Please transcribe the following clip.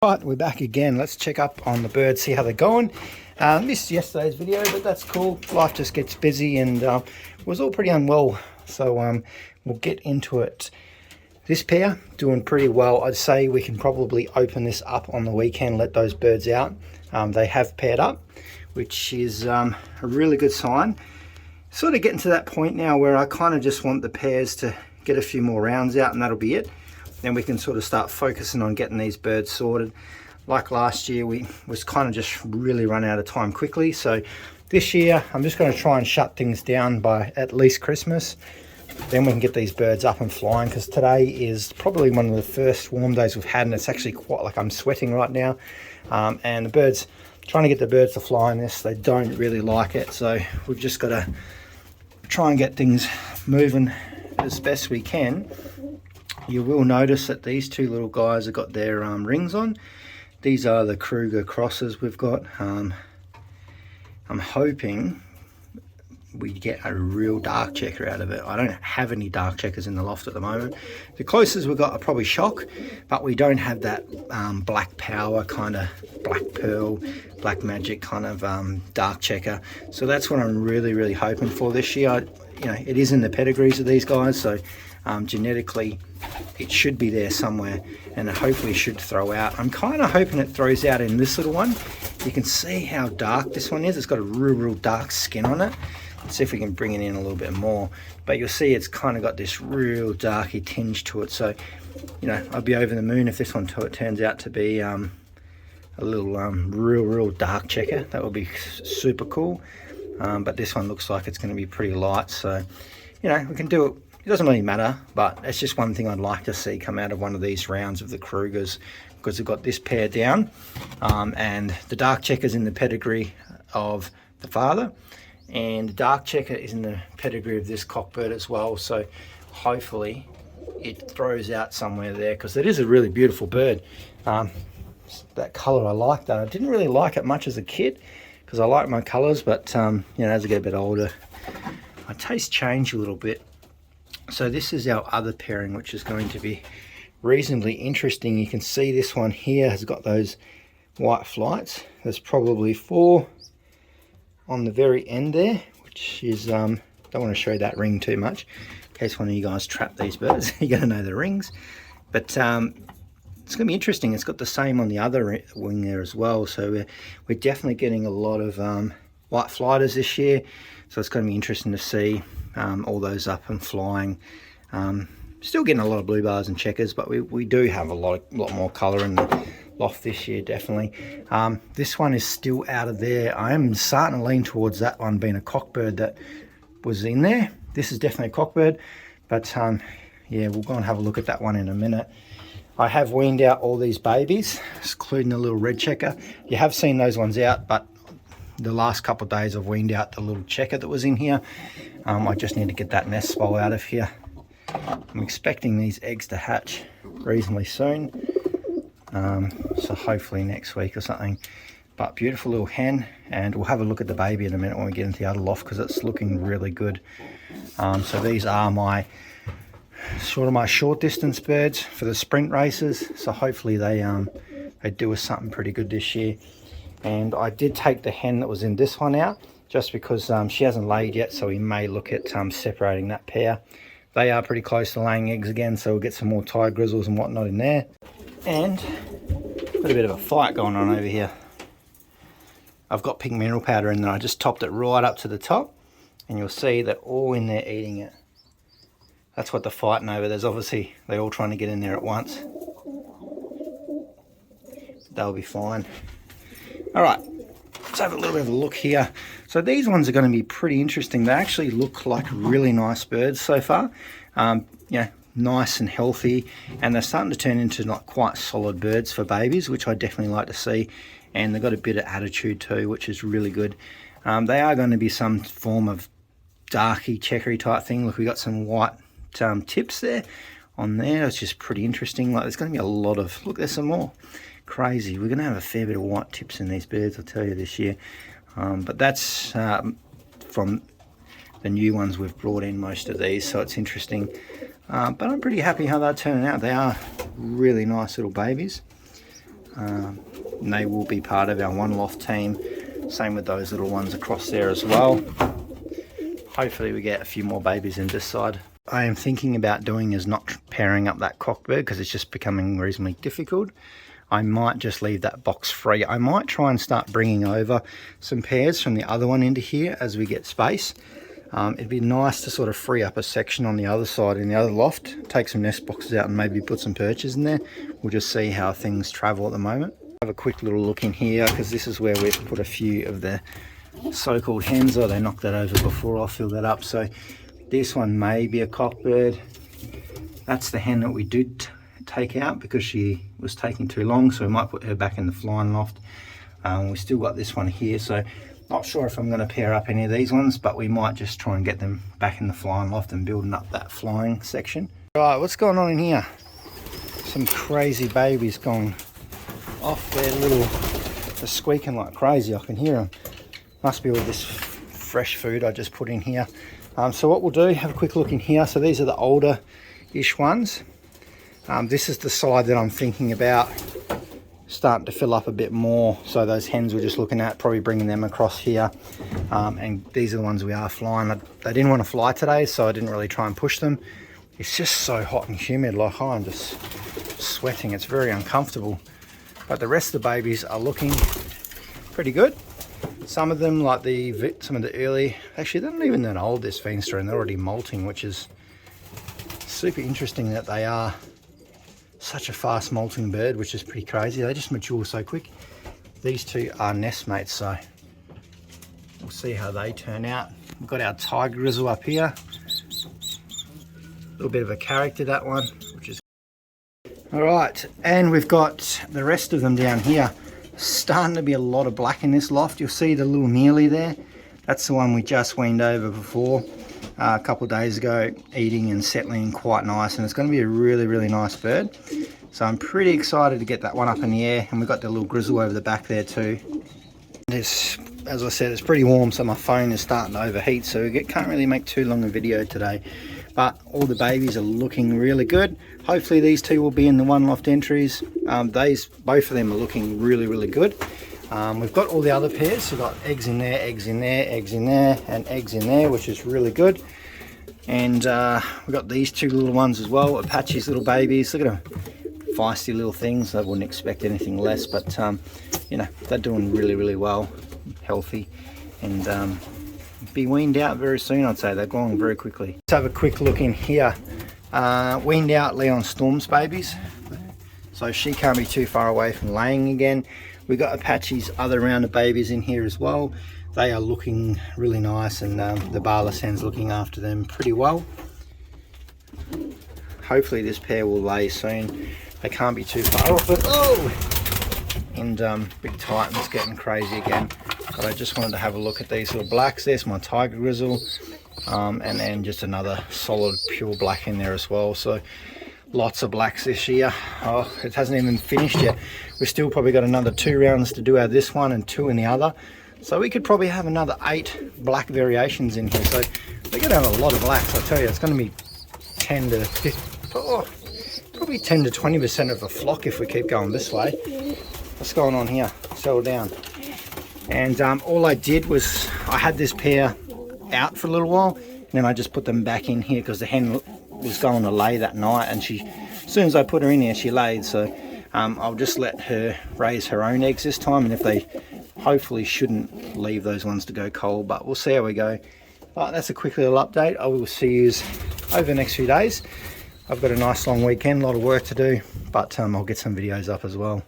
Right, we're back again. Let's check up on the birds, see how they're going. Missed yesterday's video, but that's cool. Life just gets busy and was all pretty unwell. So we'll get into it. This pair doing pretty well. I'd say we can probably open this up on the weekend, let those birds out. They have paired up, which is a really good sign. Sort of getting to that point now where I kind of just want the pairs to get a few more rounds out and that'll be it. Then we can sort of start focusing on getting these birds sorted. Like last year, we was kind of just really run out of time quickly. So this year, I'm just going to try and shut things down by at least Christmas. Then we can get these birds up and flying, because today is probably one of the first warm days we've had, and it's actually quite like I'm sweating right now. And the birds, trying to get the birds to fly in this, they don't really like it. So we've just got to try and get things moving as best we can. You will notice that these two little guys have got their rings on. These are the Kruger crosses we've got. I'm hoping we get a real dark checker out of it. I don't have any dark checkers in the loft at the moment. The closest we've got are probably shock, but we don't have that black power kind of black pearl, black magic kind of dark checker. So that's what I'm really hoping for this year. It is in the pedigrees of these guys, so genetically it should be there somewhere, and it hopefully should throw out. I'm kind of hoping it throws out in this little one. You can see how dark this one is. It's got a real dark skin on it. Let's see if we can bring it in a little bit more, but you'll see it's kind of got this real darky tinge to it. So I'd be over the moon if this one turns out to be a little real dark checker. That would be super cool. But this one looks like it's going to be pretty light, so we can do it. It doesn't really matter, but it's just one thing I'd like to see come out of one of these rounds of the Krugers, because we've got this pair down, and the dark checker's in the pedigree of the father, and the dark checker is in the pedigree of this cockbird as well. So hopefully it throws out somewhere there, because it is a really beautiful bird. That color, I like that. I didn't really like it much as a kid, because I like my colors, but as I get a bit older, my tastes change a little bit. So this is our other pairing, which is going to be reasonably interesting. You can see this one here has got those white flights. There's probably 4 on the very end there, which is, don't want to show that ring too much in case one of you guys trap these birds. You're going to know the rings. But it's going to be interesting. It's got the same on the other wing there as well. So we're definitely getting a lot of white flighters this year. So it's going to be interesting to see all those up and flying. Still getting a lot of blue bars and checkers, but we do have a lot more colour in the loft this year, definitely. This one is still out of there. I am starting to lean towards that one being a cockbird that was in there. This is definitely a cockbird, but yeah, we'll go and have a look at that one in a minute. I have weaned out all these babies, including the little red checker. You have seen those ones out, but the last couple of days I've weaned out the little checker that was in here. I just need to get that nest spoil out of here. I'm expecting these eggs to hatch reasonably soon, so hopefully next week or something. But beautiful little hen, and we'll have a look at the baby in a minute when we get into the other loft, because it's looking really good. So these are my short distance birds for the sprint races, so hopefully they do us something pretty good this year. And I did take the hen that was in this one out, just because she hasn't laid yet, so we may look at separating that pair. They are pretty close to laying eggs again, so we'll get some more Thai grizzles and whatnot in there. And got a bit of a fight going on over here. I've got pink mineral powder in there. I just topped it right up to the top, and you'll see they're all in there eating it. That's what they're fighting over. There's obviously, they're all trying to get in there at once. They'll be fine. All right, let's have a little bit of a look here. So these ones are going to be pretty interesting. They actually look like really nice birds so far. Nice and healthy, and they're starting to turn into like quite solid birds for babies, which I definitely like to see. And they've got a bit of attitude too, which is really good. They are going to be some form of darky, checkery type thing. Look, we got some white tips there on there. It's just pretty interesting. Like, there's going to be a lot of, look, there's some more. Crazy. We're going to have a fair bit of white tips in these birds, I'll tell you, this year. But that's from the new ones we've brought in, most of these, so it's interesting. But I'm pretty happy how they're turning out. They are really nice little babies. And they will be part of our one loft team. Same with those little ones across there as well. Hopefully we get a few more babies in this side. I am thinking about doing is not pairing up that cockbird because it's just becoming reasonably difficult. I might just leave that box free. I might try and start bringing over some pairs from the other one into here as we get space. It'd be nice to sort of free up a section on the other side in the other loft, take some nest boxes out and maybe put some perches in there. We'll just see how things travel at the moment. Have a quick little look in here because this is where we've put a few of the so-called hens. Oh, they knocked that over before. I'll fill that up. So this one may be a cockbird. That's the hen that we did take out because she was taking too long, so we might put her back in the flying loft. We still got this one here, so not sure if I'm going to pair up any of these ones, but we might just try and get them back in the flying loft and building up that flying section. Right, what's going on in here? Some crazy babies going off their little, they're squeaking like crazy. I can hear them. Must be all this fresh food I just put in here. So what we'll do, have a quick look in here. So these are the older-ish ones. This is the side that I'm thinking about starting to fill up a bit more. So those hens we're just looking at, probably bringing them across here. And these are the ones we are flying. They didn't want to fly today, so I didn't really try and push them. It's just so hot and humid, like I'm just sweating. It's very uncomfortable. But the rest of the babies are looking pretty good. Some of them, like some of the early, actually they're not even that old, this Veenstra, and they're already molting, which is super interesting that they are such a fast molting bird, which is pretty crazy. They just mature so quick. These two are nestmates, so we'll see how they turn out. We've got our tiger grizzle up here. A little bit of a character, that one, which is all right. And we've got the rest of them down here. Starting to be a lot of black in this loft. You'll see the little mealy there. That's the one we just weaned over before a couple of days ago, eating and settling quite nice, and it's going to be a really nice bird. So I'm pretty excited to get that one up in the air. And we've got the little grizzle over the back there too. As I said, it's pretty warm, so my phone is starting to overheat, so we can't really make too long a video today. But all the babies are looking really good. Hopefully these two will be in the one loft entries. Both of them are looking really good. We've got all the other pairs. So we've got eggs in there, eggs in there, eggs in there, and eggs in there, which is really good. And we've got these two little ones as well, Apache's little babies. Look at them, feisty little things. I wouldn't expect anything less, but you know, they're doing really well, healthy, and be weaned out very soon. I'd say they're growing very quickly. Let's have a quick look in here. Weaned out Leon Storm's babies, so she can't be too far away from laying again. We got Apache's other round of babies in here as well. They are looking really nice, and the barless hen's looking after them pretty well. Hopefully this pair will lay soon. They can't be too far off it. Oh! And Big Titan's getting crazy again. But I just wanted to have a look at these little blacks. There's my tiger grizzle, and then just another solid pure black in there as well. So lots of blacks this year. Oh, it hasn't even finished yet. We've still probably got another 2 rounds to do out of this one and 2 in the other. So we could probably have another 8 black variations in here. So we're going to have a lot of blacks. I tell you, it's going to be 10 to 50, probably 10 to 20% of the flock if we keep going this way. What's going on here? Settle down. And all I did was I had this pair out for a little while, and then I just put them back in here because the hen was going to lay that night, and as soon as I put her in here, she laid. So I'll just let her raise her own eggs this time, and if they hopefully shouldn't leave those ones to go cold, but we'll see how we go. But that's a quick little update. I will see you over the next few days. I've got a nice long weekend, a lot of work to do, but I'll get some videos up as well.